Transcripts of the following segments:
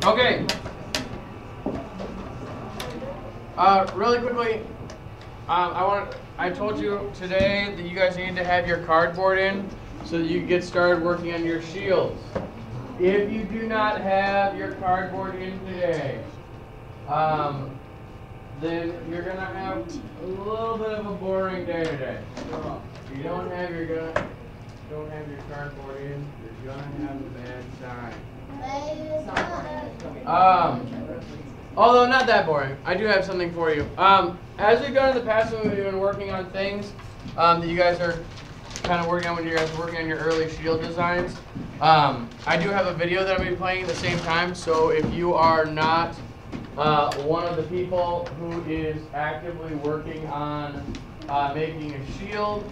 Okay. Really quickly, I told you today that you guys need to have your cardboard in so that you get started working on your shields. If you do not have your cardboard in today, then you're gonna have a little bit of a boring day today. If you don't have your cardboard in, you're gonna have a bad time. Although not that boring, I do have something for you. As we've gone in the past, we've been working on things that you guys are kind of working on when you guys are working on your early shield designs. I do have a video that I'll be playing at the same time, so if you are not one of the people who is actively working on making a shield,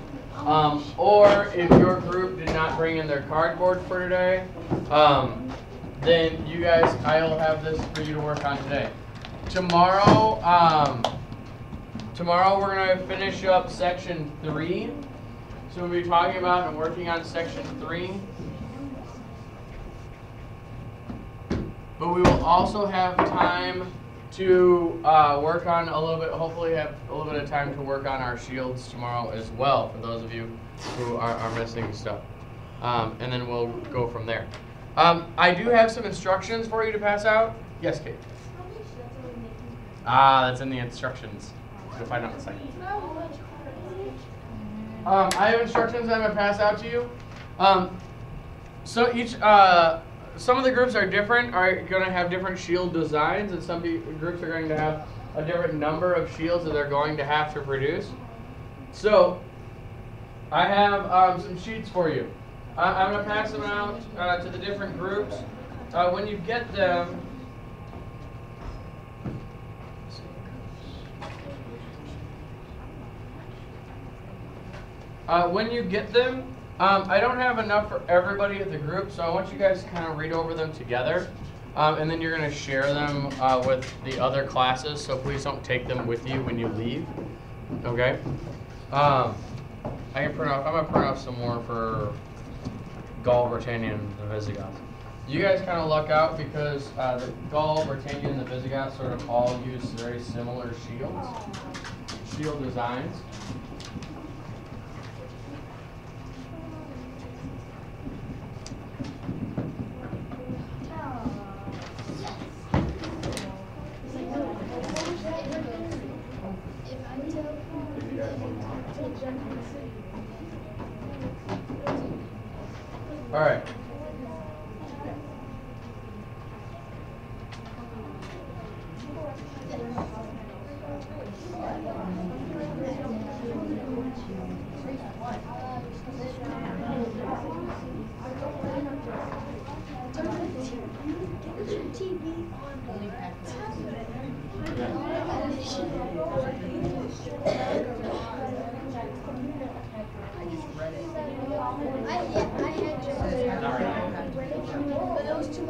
or if your group did not bring in their cardboard for today, then you guys, I'll have this for you to work on today. Tomorrow we're going to finish up section 3. So we'll be talking about and working on section 3. But we will also have time to work on a little bit, hopefully have a little bit of time to work on our shields tomorrow as well, for those of you who are missing stuff. And then we'll go from there. I do have some instructions for you to pass out. Yes, Kate? That's in the instructions. You'll find out in a second. I have instructions I'm going to pass out to you. So each, some of the groups are different, are going to have different shield designs, and some groups are going to have a different number of shields that they're going to have to produce. So I have some sheets for you. I'm going to pass them out to the different groups. When you get them, I don't have enough for everybody at the group, so I want you guys to kind of read over them together. And then you're going to share them with the other classes, so please don't take them with you when you leave. Okay? I'm going to print off some more for Gaul, Britannia, and the Visigoths. You guys kind of luck out because the Gaul, Britannia, and the Visigoths sort of all use very similar shield designs. All right.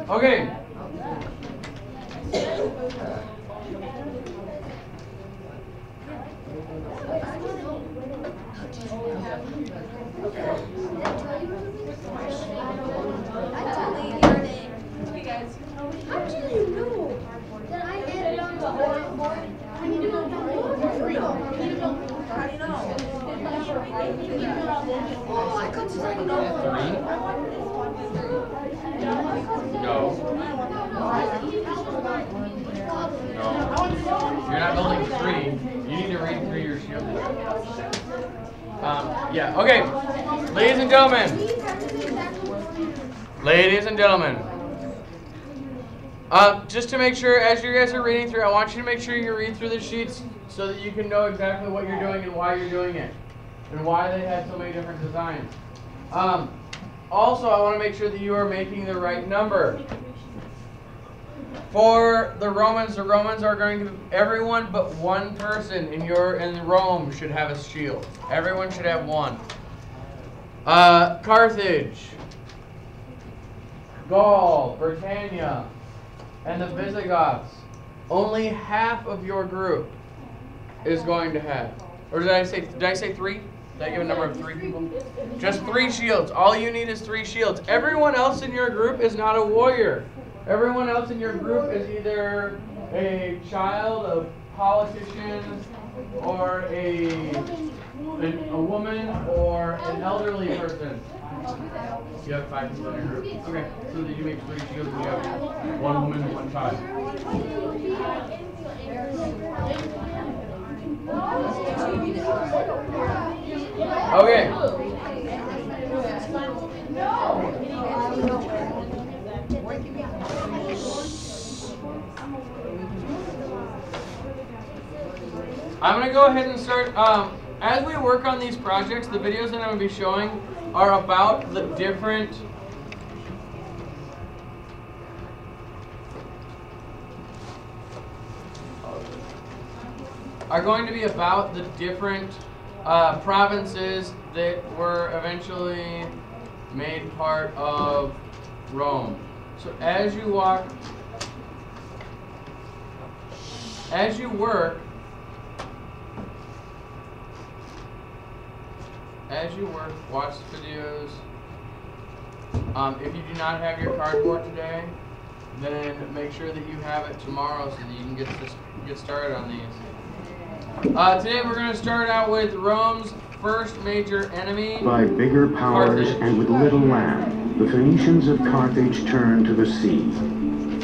Okay. You're not building 3. You need to read through your shield. Yeah, okay. Ladies and gentlemen. Just to make sure, as you guys are reading through, I want you to make sure you read through the sheets so that you can know exactly what you're doing and why you're doing it, and why they have so many different designs. Also, I want to make sure that you are making the right number. For the Romans are going to, everyone but one person in Rome should have a shield. Everyone should have one. Carthage, Gaul, Britannia, and the Visigoths, only half of your group is going to have. Or did I say 3? Did I give a number of 3 people? Just 3 shields. All you need is 3 shields. Everyone else in your group is not a warrior. Everyone else in your group is either a child, a politician, or a woman, or an elderly person. You have 5 people in your group. Okay, so did you make 3 shields and you have 1 woman and 1 child? Okay. I'm going to go ahead and start. As we work on these projects, the videos that I'm going to be showing are about the different provinces that were eventually made part of Rome. So as you work, watch the videos. If you do not have your cardboard today, then make sure that you have it tomorrow so that you can get started on these. Today we're going to start out with Rome's first major enemy. By bigger powers Carthage. and with little land, the Phoenicians of Carthage turned to the sea.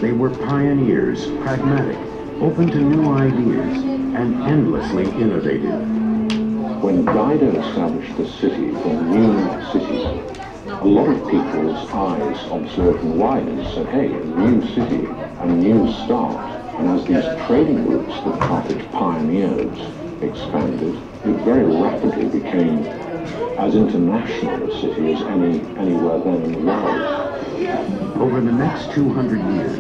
They were pioneers, pragmatic, open to new ideas, and endlessly innovative. When Dido established the city, the new city, a lot of people's eyes observed and widened and said, hey, a new city, a new start. And as these trading routes that Carthage pioneered expanded, it very rapidly became as international a city as anywhere then in the world. Over the next 200 years,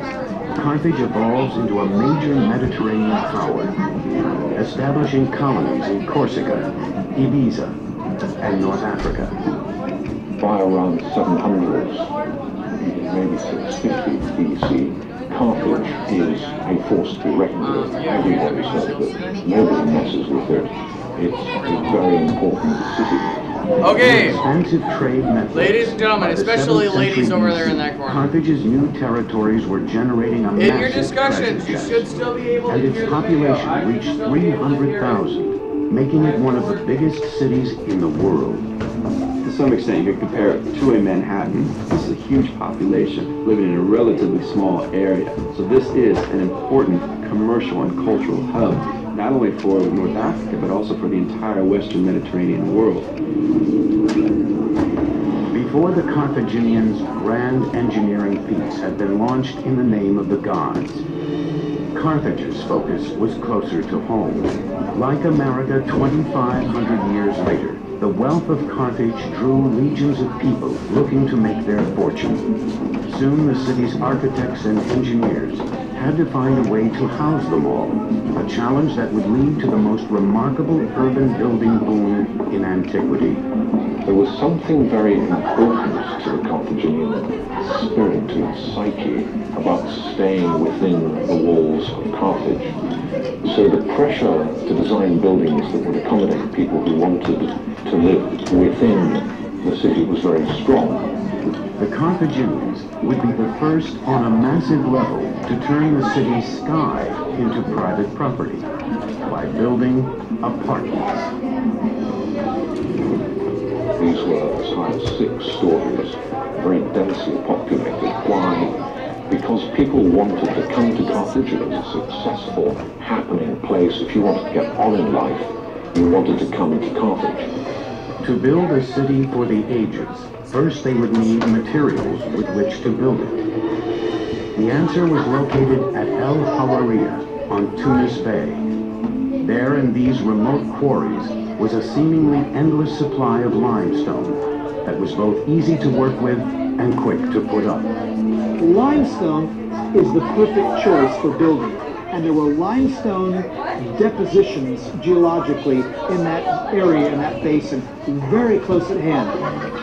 Carthage evolves into a major Mediterranean power, establishing colonies in Corsica, Ibiza, and North Africa. By around 700, maybe 650 BC, Carthage is a force to be reckoned with. Everybody says that nobody messes with it. It's a very important city. Okay, Expansive trade networks. ladies and gentlemen, By the especially 7th ladies century over there in BC, that corner. Carthage's new territories were generating a In your massive discussions, you treasure should chest, still be able to and hear its the video. I population should reached still be able to hear it. 300,000, making it one of the biggest cities in the world. To some extent, you could compare it to a Manhattan. This is a huge population living in a relatively small area. So this is an important commercial and cultural hub, not only for North Africa, but also for the entire Western Mediterranean world. Before the Carthaginians' grand engineering feats had been launched in the name of the gods, Carthage's focus was closer to home. Like America 2,500 years later, the wealth of Carthage drew legions of people looking to make their fortune. Soon the city's architects and engineers had to find a way to house them all, a challenge that would lead to the most remarkable urban building boom in antiquity. There was something very important to the Carthaginian spirit and psyche about staying within the walls of Carthage. So the pressure to design buildings that would accommodate people who wanted to live within the city was very strong. The Carthaginians would be the first on a massive level to turn the city's sky into private property by building apartments. These were as high as 6 stories, very densely populated. Why? Because people wanted to come to Carthage. It was a successful, happening place. If you wanted to get on in life, you wanted to come to Carthage. To build a city for the ages, first they would need materials with which to build it. The answer was located at El Hawariya on Tunis Bay. There in these remote quarries was a seemingly endless supply of limestone that was both easy to work with and quick to put up. Limestone is the perfect choice for building, and there were limestone depositions geologically in that area, in that basin, very close at hand.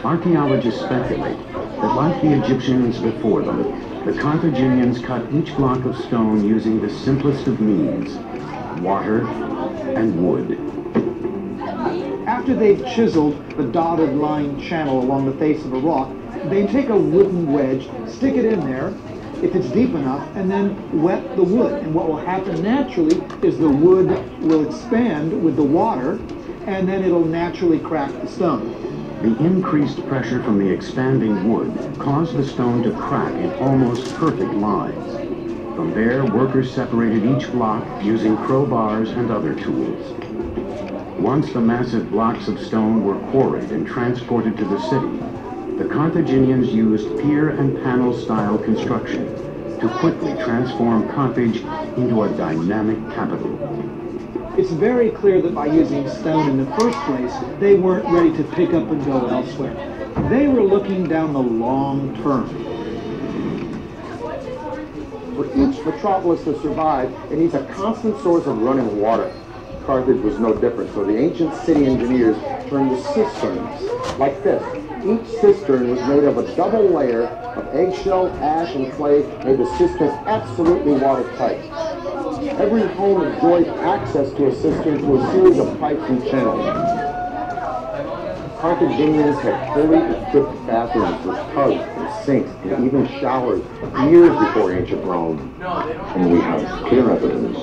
Archaeologists speculate that like the Egyptians before them, the Carthaginians cut each block of stone using the simplest of means, water and wood. After they've chiseled the dotted line channel along the face of a rock, they take a wooden wedge, stick it in there, if it's deep enough, and then wet the wood. And what will happen naturally is the wood will expand with the water, and then it'll naturally crack the stone. The increased pressure from the expanding wood caused the stone to crack in almost perfect lines. From there, workers separated each block using crowbars and other tools. Once the massive blocks of stone were quarried and transported to the city, the Carthaginians used pier and panel style construction to quickly transform Carthage into a dynamic capital. It's very clear that by using stone in the first place, they weren't ready to pick up and go elsewhere. They were looking down the long term. For each metropolis to survive, it needs a constant source of running water. Carthage was no different, so the ancient city engineers turned to cisterns like this. Each cistern was made of a double layer of eggshell, ash, and clay, made the cistern absolutely watertight. Every home enjoyed access to a cistern through a series of pipes and channels. Carthaginians had fully equipped bathrooms with tubs and sinks and even showers years before ancient Rome. And we have clear evidence,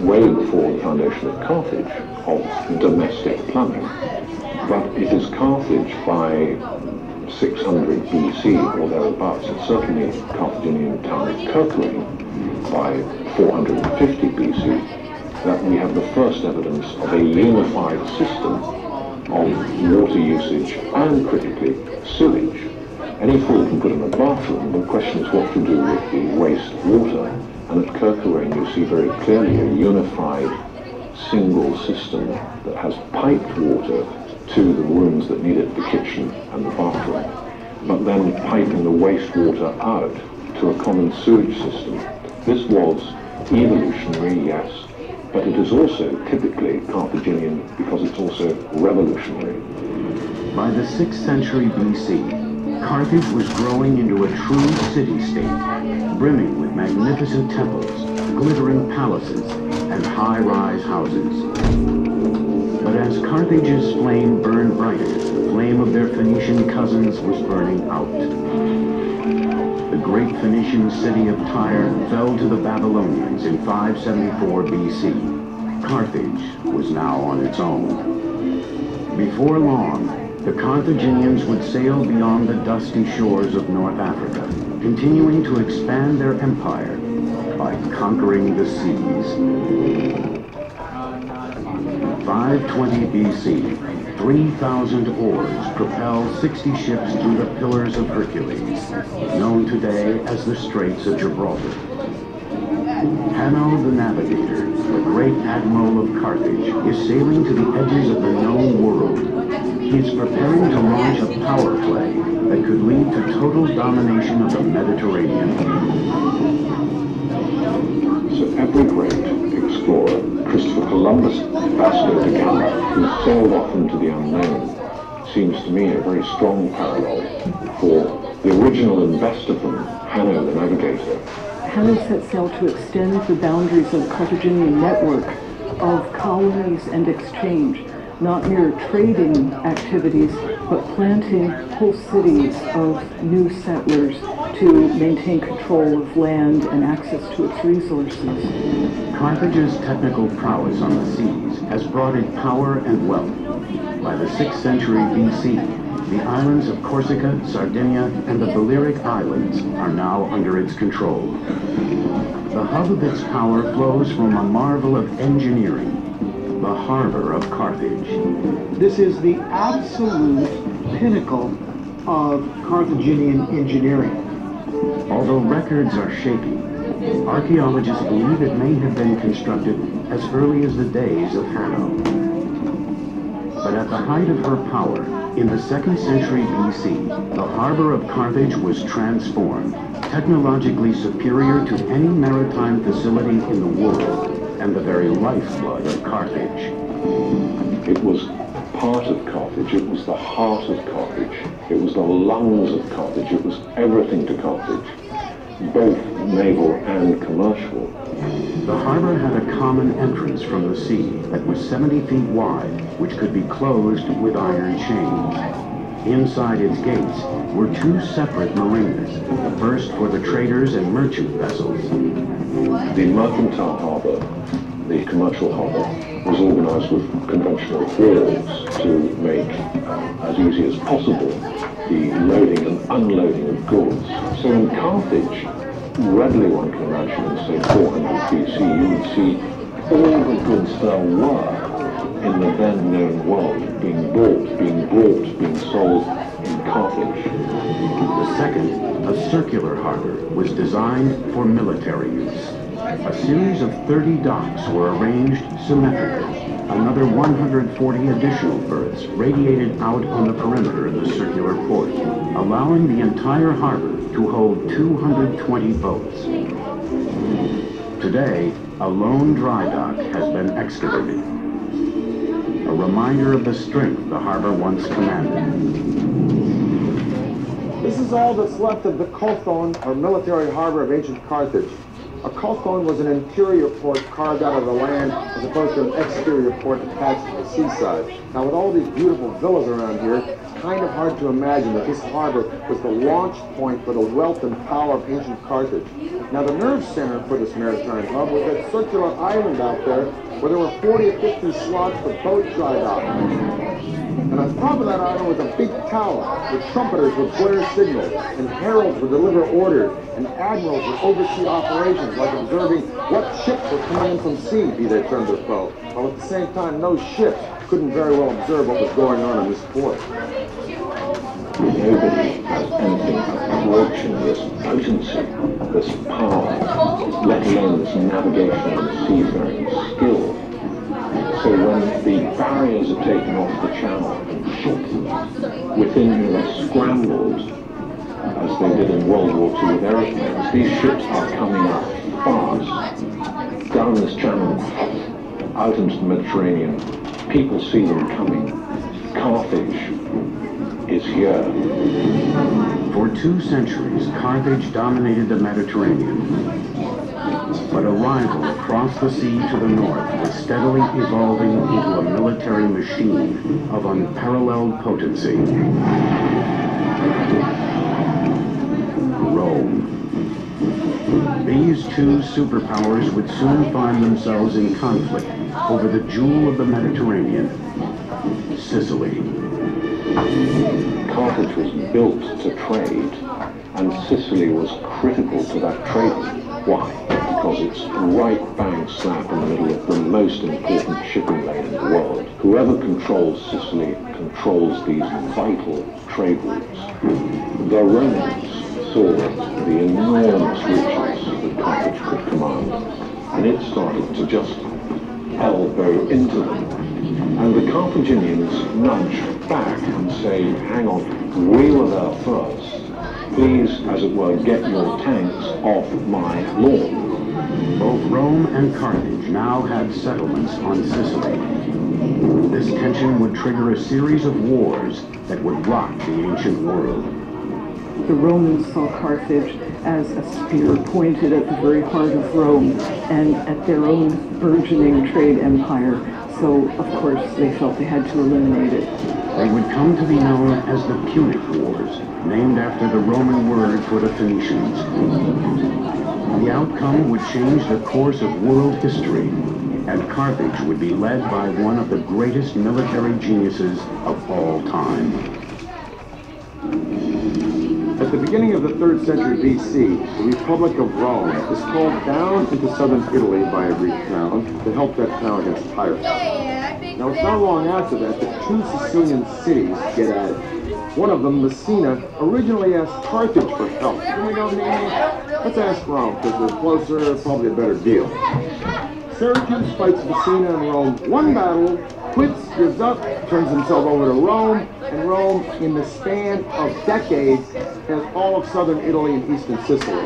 way before the foundation of Carthage, of domestic plumbing. But it is Carthage by 600 BC or thereabouts, and certainly Carthaginian town of Carthage by 450 BC, that we have the first evidence of a unified system of water usage and, critically, sewage. Any fool can put in a bathroom. The question is what to do with the waste water. And at Kerkerain you see very clearly a unified single system that has piped water to the rooms that need it, the kitchen and the bathroom, but then piping the wastewater out to a common sewage system. This was evolutionary, yes, but it is also typically Carthaginian because it's also revolutionary. By the 6th century BC, Carthage was growing into a true city-state, brimming with magnificent temples, glittering palaces, and high-rise houses. But as Carthage's flame burned brightest, the flame of their Phoenician cousins was burning out. The great Phoenician city of Tyre fell to the Babylonians in 574 BC. Carthage was now on its own. Before long, the Carthaginians would sail beyond the dusty shores of North Africa, continuing to expand their empire by conquering the seas. 520 BC, 3,000 oars propelled 60 ships through the Pillars of Hercules, known today as the Straits of Gibraltar. Hanno the Navigator, the great admiral of Carthage, is sailing to the edges of the known world. He is preparing to launch a power play that could lead to total domination of the Mediterranean. So every great explorer, Christopher Columbus, Vasco da Gama, who sailed off into the unknown, seems to me a very strong parallel for the original and best of them, Hanno the Navigator. Hanno set sail to extend the boundaries of the Carthaginian network of colonies and exchange, not mere trading activities, but planting whole cities of new settlers to maintain control of land and access to its resources. Carthage's technical prowess on the seas has brought it power and wealth. By the 6th century BC, the islands of Corsica, Sardinia, and the Balearic Islands are now under its control. The hub of its power flows from a marvel of engineering, the harbor of Carthage. This is the absolute pinnacle of Carthaginian engineering. Although records are shaky, archaeologists believe it may have been constructed as early as the days of Hanno. But at the height of her power, in the 2nd century BC, the harbor of Carthage was transformed, technologically superior to any maritime facility in the world, and the very lifeblood of Carthage. It was part of Carthage, it was the heart of Carthage, it was the lungs of Carthage, it was everything to Carthage, both naval and commercial. The harbor had a common entrance from the sea that was 70 feet wide, which could be closed with iron chains. Inside its gates were two separate marinas, the first for the traders and merchant vessels. The mercantile harbour, the commercial harbour, was organised with conventional walls to make as easy as possible the loading and unloading of goods. So in Carthage, readily one can imagine in say 400 BC, you would see all the goods there were in the then known world being bought, being sold in Carthage. The second, a circular harbor, was designed for military use. A series of 30 docks were arranged symmetrically. Another 140 additional berths radiated out on the perimeter of the circular port, allowing the entire harbor to hold 220 boats. Today, a lone dry dock has been excavated, a reminder of the strength the harbor once commanded. This is all that's left of the Kothon, or military harbor of ancient Carthage. A Kothon was an interior port carved out of the land as opposed to an exterior port attached to the seaside. Now with all these beautiful villas around here, it's kind of hard to imagine that this harbor was the launch point for the wealth and power of ancient Carthage. Now the nerve center for this maritime hub was that circular island out there where there were 40 or 50 slots for boat dry docking. And on top of that island was a big tower where trumpeters would blare signals, and heralds would deliver orders, and admirals would oversee operations, like observing what ships were coming in from sea, be they friend or foe, while at the same time those ships couldn't very well observe what was going on in this port. Nobody has anything approaching this potency, this power, let alone this navigation and seafaring skill. So when the barriers are taken off the channel and shot within, they scrambled, as they did in World War II with aeroplanes. These ships are coming up fast, down this channel, out into the Mediterranean. People see them coming. Carthage is here. For 2 centuries, Carthage dominated the Mediterranean. But a rival across the sea to the north was steadily evolving into a military machine of unparalleled potency. Rome. These 2 superpowers would soon find themselves in conflict over the jewel of the Mediterranean, Sicily. Carthage was built to trade, and Sicily was critical to that trading. Why? Because it's right bang slap in the middle of the most important shipping lane in the world. Whoever controls Sicily controls these vital trade routes. The Romans saw the enormous riches that Carthage could command, and it started to just elbow into them. And the Carthaginians nudged back and say, hang on, we were there first. Please, as it were, get your tanks off my lawn. Both Rome and Carthage now had settlements on Sicily. This tension would trigger a series of wars that would rock the ancient world. The Romans saw Carthage as a spear pointed at the very heart of Rome and at their own burgeoning trade empire. So, of course, they felt they had to eliminate it. They would come to be known as the Punic Wars, named after the Roman word for the Phoenicians. The outcome would change the course of world history, and Carthage would be led by one of the greatest military geniuses of all time. At the beginning of the 3rd century BC, the Republic of Rome was called down into southern Italy by a Greek crown to help that town against pirates. Now it's not long after that 2 Sicilian cities get added. One of them, Messina, originally asked Carthage for help. Can we go name it? Let's ask Rome, because they're closer, probably a better deal. Syracuse fights Messina and Rome 1 battle, quits, gives up, turns himself over to Rome, and Rome, in the span of decades, has all of southern Italy and eastern Sicily.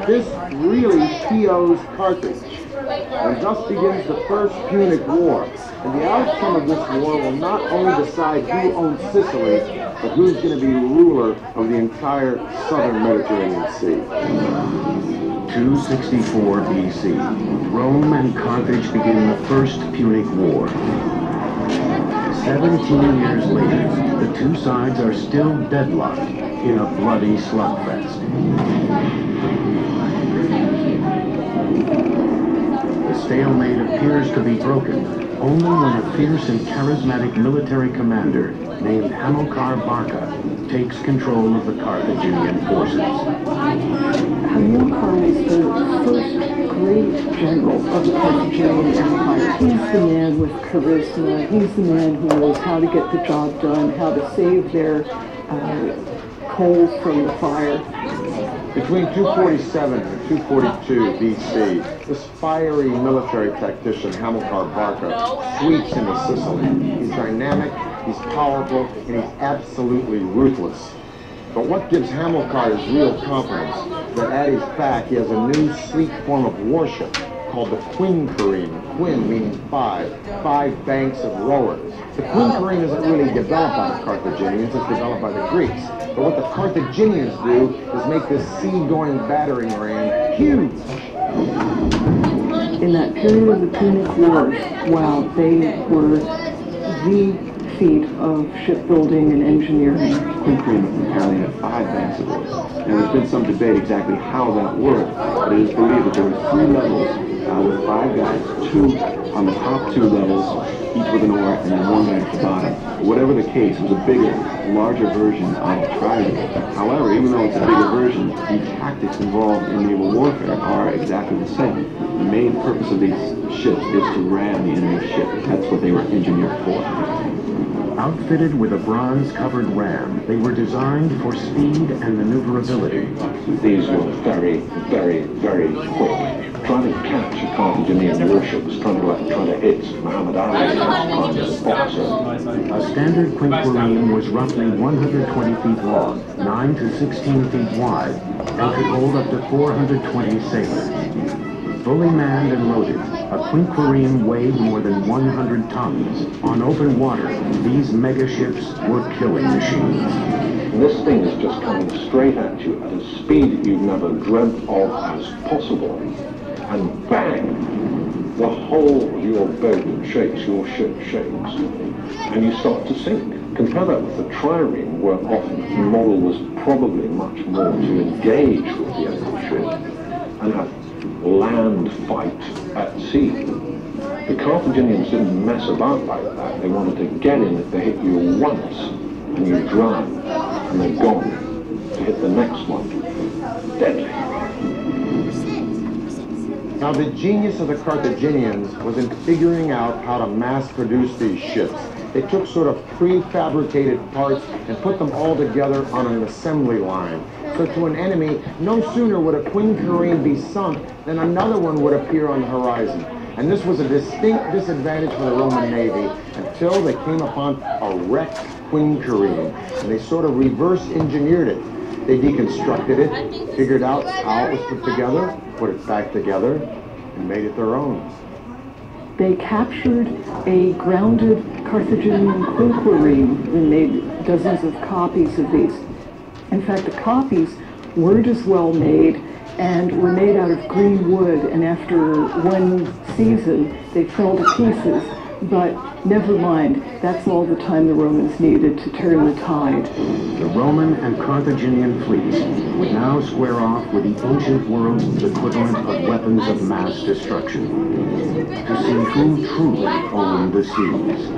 This really POs Carthage, and thus begins the First Punic War. And the outcome of this war will not only decide who owns Sicily, but who's going to be ruler of the entire southern Mediterranean Sea. 264 BC, Rome and Carthage begin the First Punic War. 17 years later, the two sides are still deadlocked in a bloody slugfest. The stalemate appears to be broken only when a fierce and charismatic military commander named Hamilcar Barca takes control of the Carthaginian forces. Hamilcar was the first great general of the Carthaginian Empire. He's the man with charisma. He's the man who knows how to get the job done, how to save their coals from the fire. Between 247 and 242 BC, this fiery military tactician, Hamilcar Barca, sweeps into Sicily. He's dynamic, he's powerful, and he's absolutely ruthless. But what gives Hamilcar his real confidence is that at his back he has a new sleek form of warship called the quinquereme. Quin meaning five banks of rowers. The quinquereme isn't really developed by the Carthaginians, it's developed by the Greeks. But what the Carthaginians do is make this sea-going battering ram huge. In that period of the Punic Wars, wow, they were the feat of shipbuilding and engineering. Quinquereme apparently had 5 banks of oars. And there's been some debate exactly how that worked, but it is believed that there were 3 levels with 5 guys, 2 on the top 2 levels, each with an oar, and then 1 guy at the bottom. Whatever the case, it was a bigger, larger version of triangle. However, even though it's a bigger version, the tactics involved in naval warfare are exactly the same. The main purpose of these ships is to ram the enemy's ship. That's what they were engineered for. Outfitted with a bronze-covered ram, they were designed for speed and maneuverability. These were very, very, very quick. Trying to catch a Carthaginian warship was trying to hit Muhammad Ali as a boxer. A standard quinquereme was roughly 120 feet long, 9 to 16 feet wide, and could hold up to 420 sailors. Fully manned and loaded, a quinquereme weighed more than 100 tons. On open water, these mega ships were killing machines. And this thing is just coming straight at you at a speed you've never dreamt of as possible. And bang! The whole of your boat shakes, your ship shakes, and you start to sink. Compare that with the trireme, where often the model was probably much more to engage with the enemy ship and have land fight at sea. The Carthaginians didn't mess about like that. They wanted to get in. If they hit you once and you drown, and they're gone, to hit the next one. Deadly. Now the genius of the Carthaginians was in figuring out how to mass produce these ships. They took sort of prefabricated parts and put them all together on an assembly line. So to an enemy, no sooner would a quinquereme be sunk than another one would appear on the horizon. And this was a distinct disadvantage for the Roman Navy until they came upon a wrecked quinquereme. And they sort of reverse engineered it. They deconstructed it, figured out how it was put together, put it back together, and made it their own. They captured a grounded Carthaginian quinquereme and made dozens of copies of these. In fact, the copies weren't as well made and were made out of green wood, and after one season they fell to pieces. But never mind, that's all the time the Romans needed to turn the tide. The Roman and Carthaginian fleets would now square off with the ancient world's equivalent of weapons of mass destruction, to see who truly owned the seas.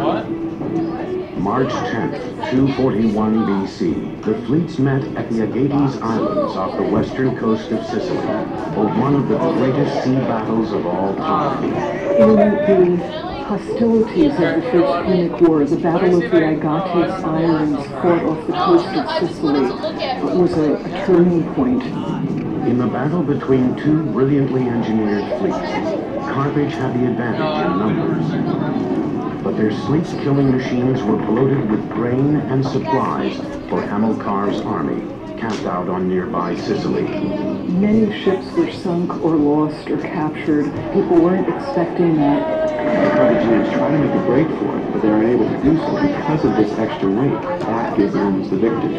March 10th, 241 BC, the fleets met at the Agates Islands off the western coast of Sicily for one of the greatest sea battles of all time. In the hostilities of the First Punic War, the Battle of the Agates Islands fought off the coast of Sicily was a turning point. In the battle between two brilliantly engineered fleets, Carthage had the advantage in numbers. But their sleep-killing machines were bloated with grain and supplies for Hamilcar's army, camped out on nearby Sicily. Many ships were sunk or lost or captured. People weren't expecting that. The Carthaginians tried to make a break for it, but they were unable to do so because of this extra weight. That gave the Romans the victory.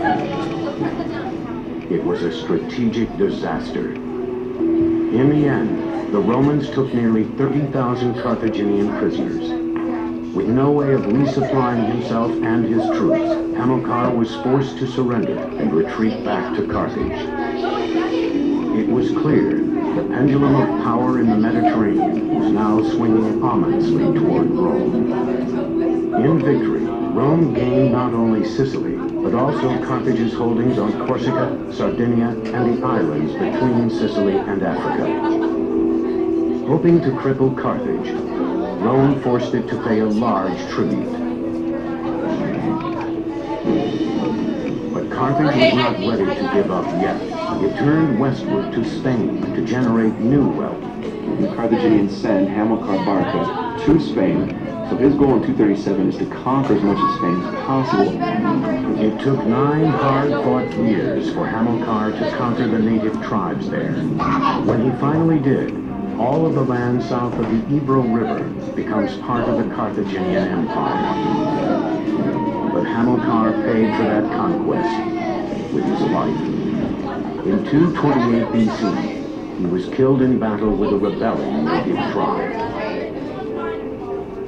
It was a strategic disaster. In the end, the Romans took nearly 30,000 Carthaginian prisoners. With no way of resupplying himself and his troops, Hamilcar was forced to surrender and retreat back to Carthage. It was clear the pendulum of power in the Mediterranean was now swinging ominously toward Rome. In victory, Rome gained not only Sicily, but also Carthage's holdings on Corsica, Sardinia, and the islands between Sicily and Africa. Hoping to cripple Carthage, Rome forced it to pay a large tribute. But Carthage was not ready to give up yet. It turned westward to Spain to generate new wealth. The Carthaginians send Hamilcar Barca to Spain, so his goal in 237 is to conquer as much of Spain as possible. It took 9 hard-fought years for Hamilcar to conquer the native tribes there. When he finally did, all of the land south of the Ebro River becomes part of the Carthaginian Empire. But Hamilcar paid for that conquest with his life. In 228 BC, he was killed in battle with a rebelling native tribe.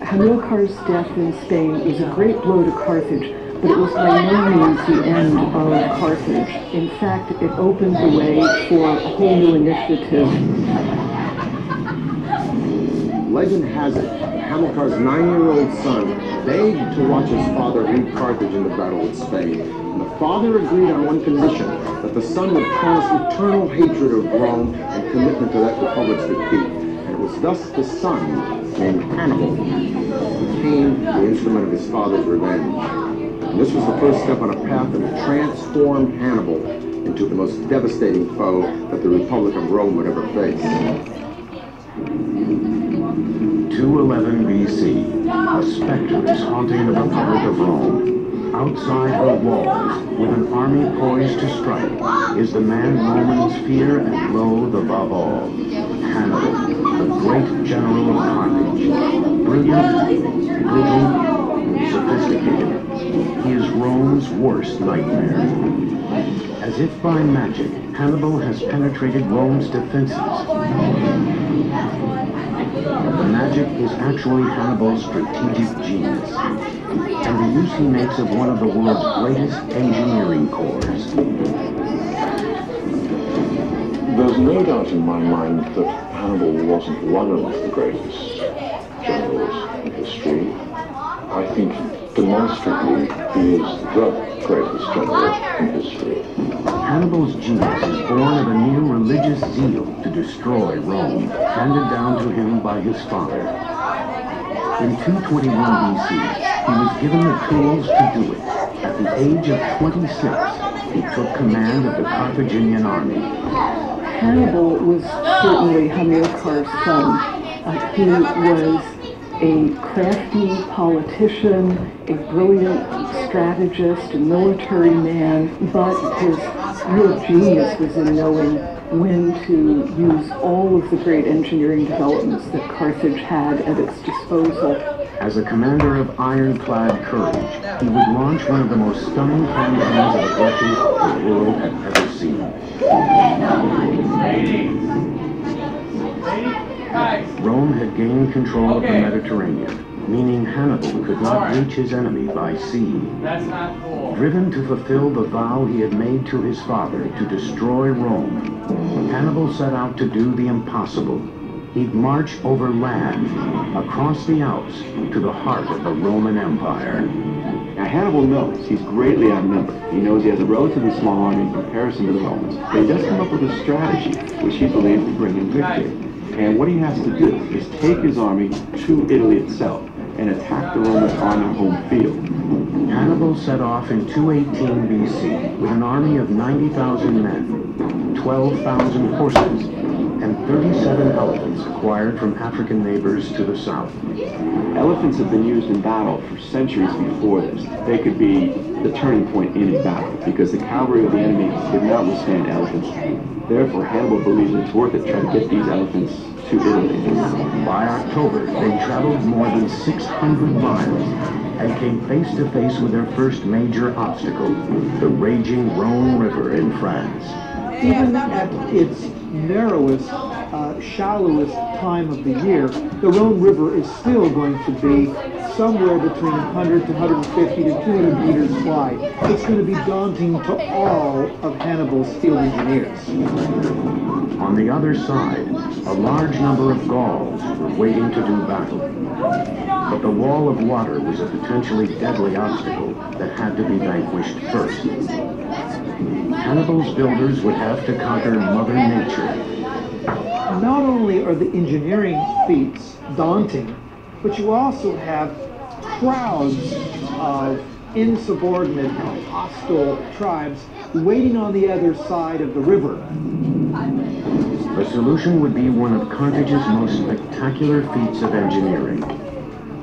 Hamilcar's death in Spain was a great blow to Carthage, but it was by no means the end of Carthage. In fact, it opened the way for a whole new initiative. Legend has it, Hamilcar's 9-year-old son begged to watch his father lead Carthage in the battle with Spain. And the father agreed on one condition, that the son would promise eternal hatred of Rome and commitment to that republic's defeat. And it was thus the son, named Hannibal, became the instrument of his father's revenge. And this was the first step on a path that would transform Hannibal into the most devastating foe that the Republic of Rome would ever face. 211 BC, a specter is haunting the Republic of Rome. Outside her walls, with an army poised to strike, is the man Romans fear and loathe above all, Hannibal, the great general of Carthage. Brilliant, brutal, and sophisticated, he is Rome's worst nightmare. As if by magic, Hannibal has penetrated Rome's defenses. The magic is actually Hannibal's strategic genius, and the use he makes of one of the world's greatest engineering corps. There's no doubt in my mind that Hannibal wasn't one of the greatest generals in history. I think demonstrably he is the greatest general in history. Hannibal's genius is born of a new religious zeal to destroy Rome, handed down to him by his father. In 221 BC, he was given the tools to do it. At the age of 26, he took command of the Carthaginian army. Hannibal was certainly Hamilcar's son. He was a crafty politician, a brilliant strategist, a military man, but his real genius was in knowing when to use all of the great engineering developments that Carthage had at its disposal. As a commander of ironclad courage, he would launch one of the most stunning campaigns of aggression the world had ever seen. Rome had gained control of the Mediterranean, meaning Hannibal could not reach his enemy by sea. That's not cool. Driven to fulfill the vow he had made to his father to destroy Rome, Hannibal set out to do the impossible. He'd march over land, across the Alps, to the heart of the Roman Empire. Now Hannibal knows he's greatly outnumbered. He knows he has a relatively small army in comparison to the Romans, but he does come up with a strategy which he believes will bring him victory. And what he has to do is take his army to Italy itself and attack the Roman on their home field. Hannibal set off in 218 BC with an army of 90,000 men, 12,000 horses, and 37 elephants acquired from African neighbors to the south. Elephants have been used in battle for centuries before this. They could be the turning point in a battle because the cavalry of the enemy could not withstand elephants. Therefore, Hannibal believes it's worth it trying to get these elephants to Italy. By October, they traveled more than 600 miles and came face to face with their first major obstacle, the raging Rhone River in France. Even at its narrowest, shallowest time of the year, the Rhone River is still going to be somewhere between 100 to 150 to 200 meters wide. It's going to be daunting to all of Hannibal's field engineers. On the other side, a large number of Gauls were waiting to do battle. But the wall of water was a potentially deadly obstacle that had to be vanquished first. Hannibal's builders would have to conquer Mother Nature. Not only are the engineering feats daunting, but you also have crowds of insubordinate, hostile tribes waiting on the other side of the river. The solution would be one of Carthage's most spectacular feats of engineering.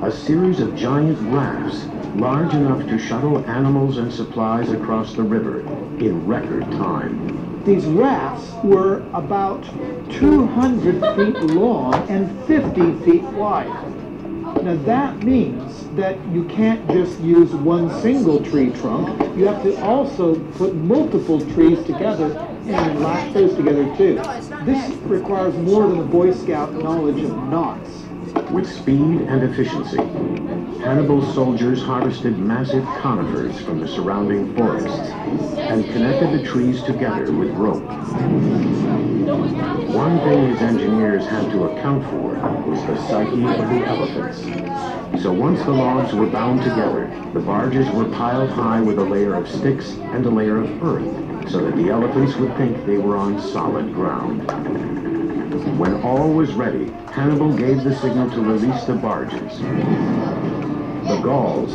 A series of giant rafts large enough to shuttle animals and supplies across the river in record time. These rafts were about 200 feet long and 50 feet wide. Now that means that you can't just use one single tree trunk. You have to also put multiple trees together and lash those together too. This requires more than a Boy Scout knowledge of knots. With speed and efficiency, Hannibal's soldiers harvested massive conifers from the surrounding forests and connected the trees together with rope. One thing his engineers had to account for was the psyche of the elephants. So once the logs were bound together, the barges were piled high with a layer of sticks and a layer of earth, so that the elephants would think they were on solid ground. When all was ready, Hannibal gave the signal to release the barges. The Gauls,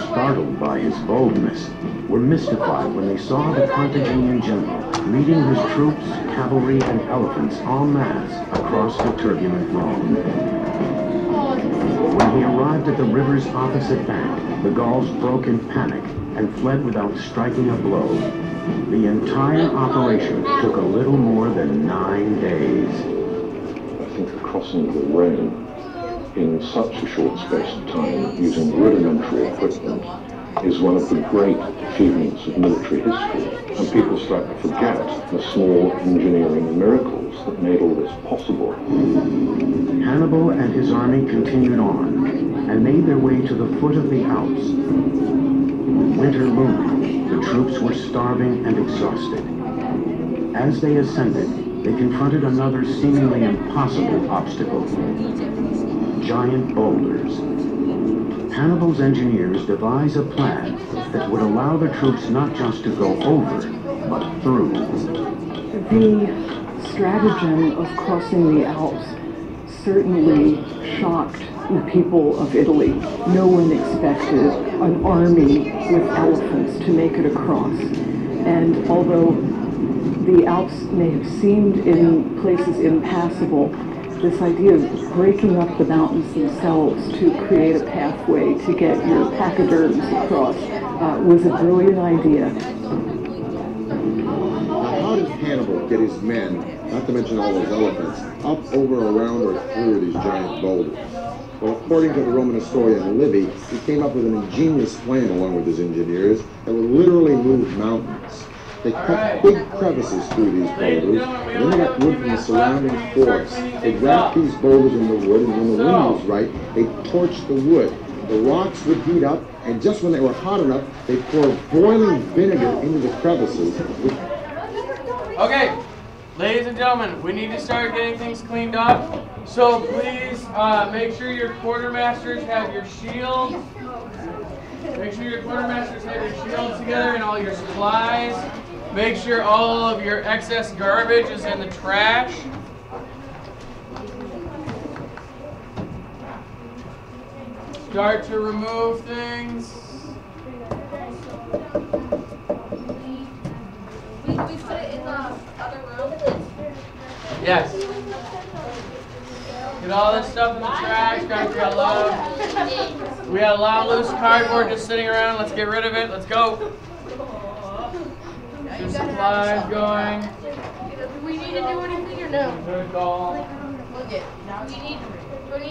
startled by his boldness, were mystified when they saw the Carthaginian general leading his troops, cavalry, and elephants en masse across the turbulent Rhone. When he arrived at the river's opposite bank, the Gauls broke in panic and fled without striking a blow. The entire operation took a little more than 9 days. I think the crossing of the Rhone in such a short space of time, using rudimentary equipment, is one of the great achievements of military history. And people start to forget the small engineering miracles that made all this possible. Hannibal and his army continued on and made their way to the foot of the Alps. Winter loomed. The troops were starving and exhausted. As they ascended, they confronted another seemingly impossible obstacle: giant boulders. Hannibal's engineers devised a plan that would allow the troops not just to go over, but through. The stratagem of crossing the Alps certainly shocked the people of Italy. No one expected an army with elephants to make it across. And although the Alps may have seemed in places impassable, this idea of breaking up the mountains themselves to create a pathway to get your pachyderms across was a brilliant idea. Now, how did Hannibal get his men, not to mention all those elephants, up, over, around, or through these giant boulders? Well, according to the Roman historian Livy, he came up with an ingenious plan along with his engineers that would literally move mountains. They cut big crevices through these boulders, and then they got wood from the surrounding forest. They wrapped these boulders in the wood, and when the wind was right, they torched the wood. The rocks would heat up, and just when they were hot enough, they poured boiling vinegar into the crevices. Okay, ladies and gentlemen, we need to start getting things cleaned up. So please make sure your quartermasters have your shields. Make sure your quartermasters have your shields together and all your supplies. Make sure all of your excess garbage is in the trash. Start to remove things. We put it in the other room? Yes. Get all this stuff in the trash. Guys, we got a lot of loose cardboard just sitting around. Let's get rid of it. Let's go. Some supplies going. Do we need to do anything or no? Good call. Look it. Do we need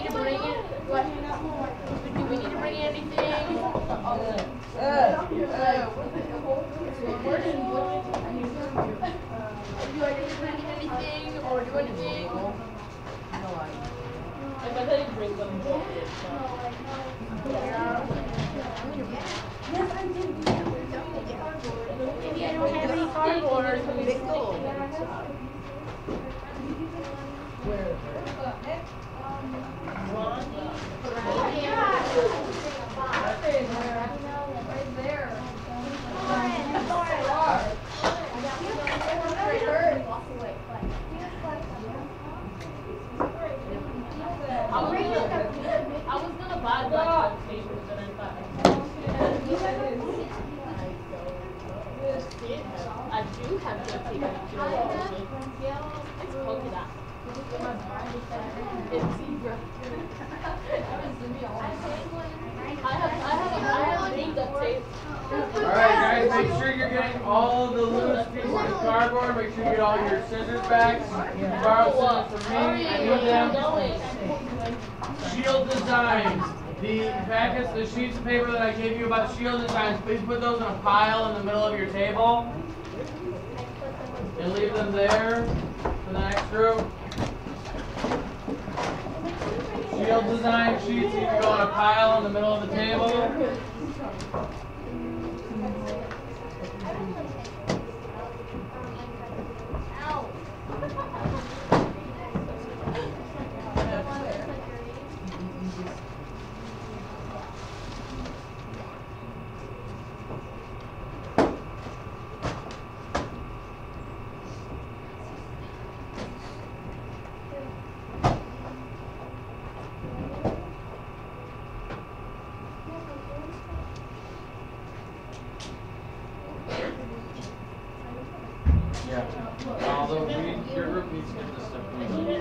to bring it? What? Do we need to bring anything? Do I need to bring anything or do anything? Maybe I don't have any cardboard. I was gonna buy black paper, but I thought I do have good paper. It's polka dot. It's zebra. I have makeup tape. Alright guys, make sure you're getting all the loose pieces of cardboard. Make sure you get all your scissors back. Borrow scissors from me. I need them. Shield designs. The packets, the sheets of paper that I gave you about shield designs, please put those in a pile in the middle of your table. And leave them there for the next group. Shield design sheets need to go in a pile in the middle of the table. Yeah. Although your group needs to get this stuff going. Can we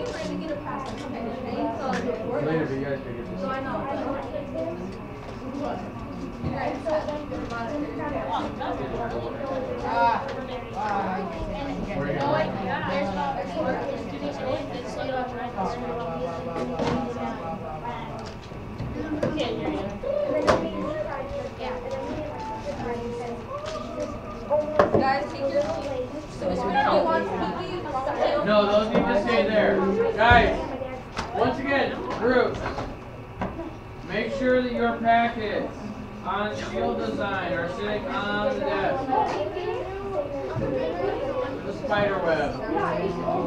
really get a pass? Later, but you guys can get this. I know. Guys, take your seats. No, those need to stay there. Guys, once again, groups, make sure that your packets on shield design are sitting on the desk. The spider web.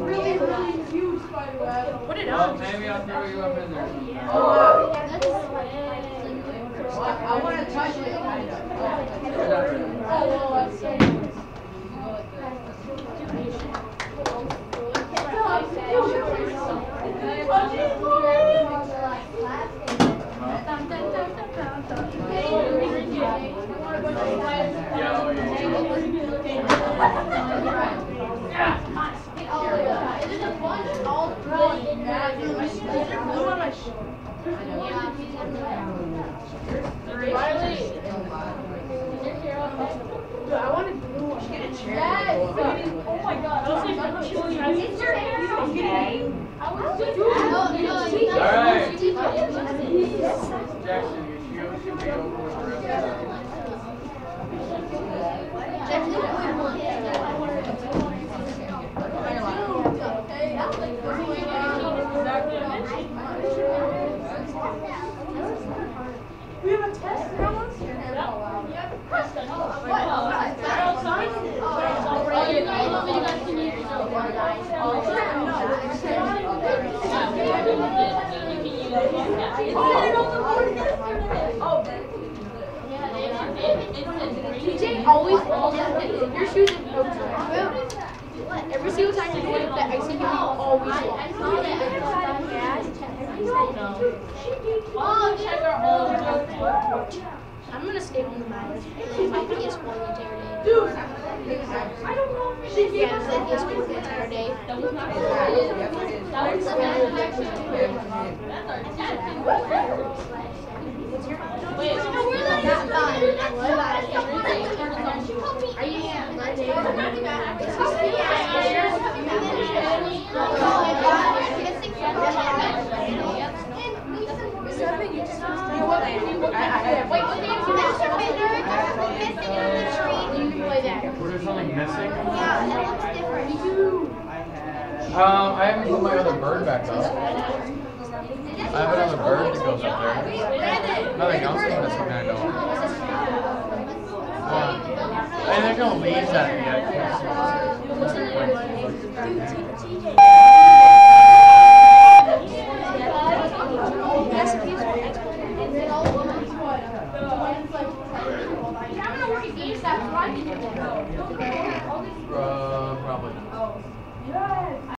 Really, really huge spider web. Put it Well, maybe I'll throw you up in there. I want to touch it, kind of. Oh my god. It's your hair. Alright. Jackson, your shield should be over with the rest of the We have a test now? TJ always falls in your shoes and no time. Every single time you go to the icing, you always fall. Oh, check our old. I'm gonna stay home tonight. My PS4 the entire day. Dude, I don't know if she gave us Yeah, PS4 the entire day. That was not that was that's our testing. Wait, no, we're not done. Are you Was there something missing? Yeah, no, it's different. I haven't put my other bird back up. I have another bird that goes up there. Nothing else is missing that I know of. And there's no leaves that yet. Probably not.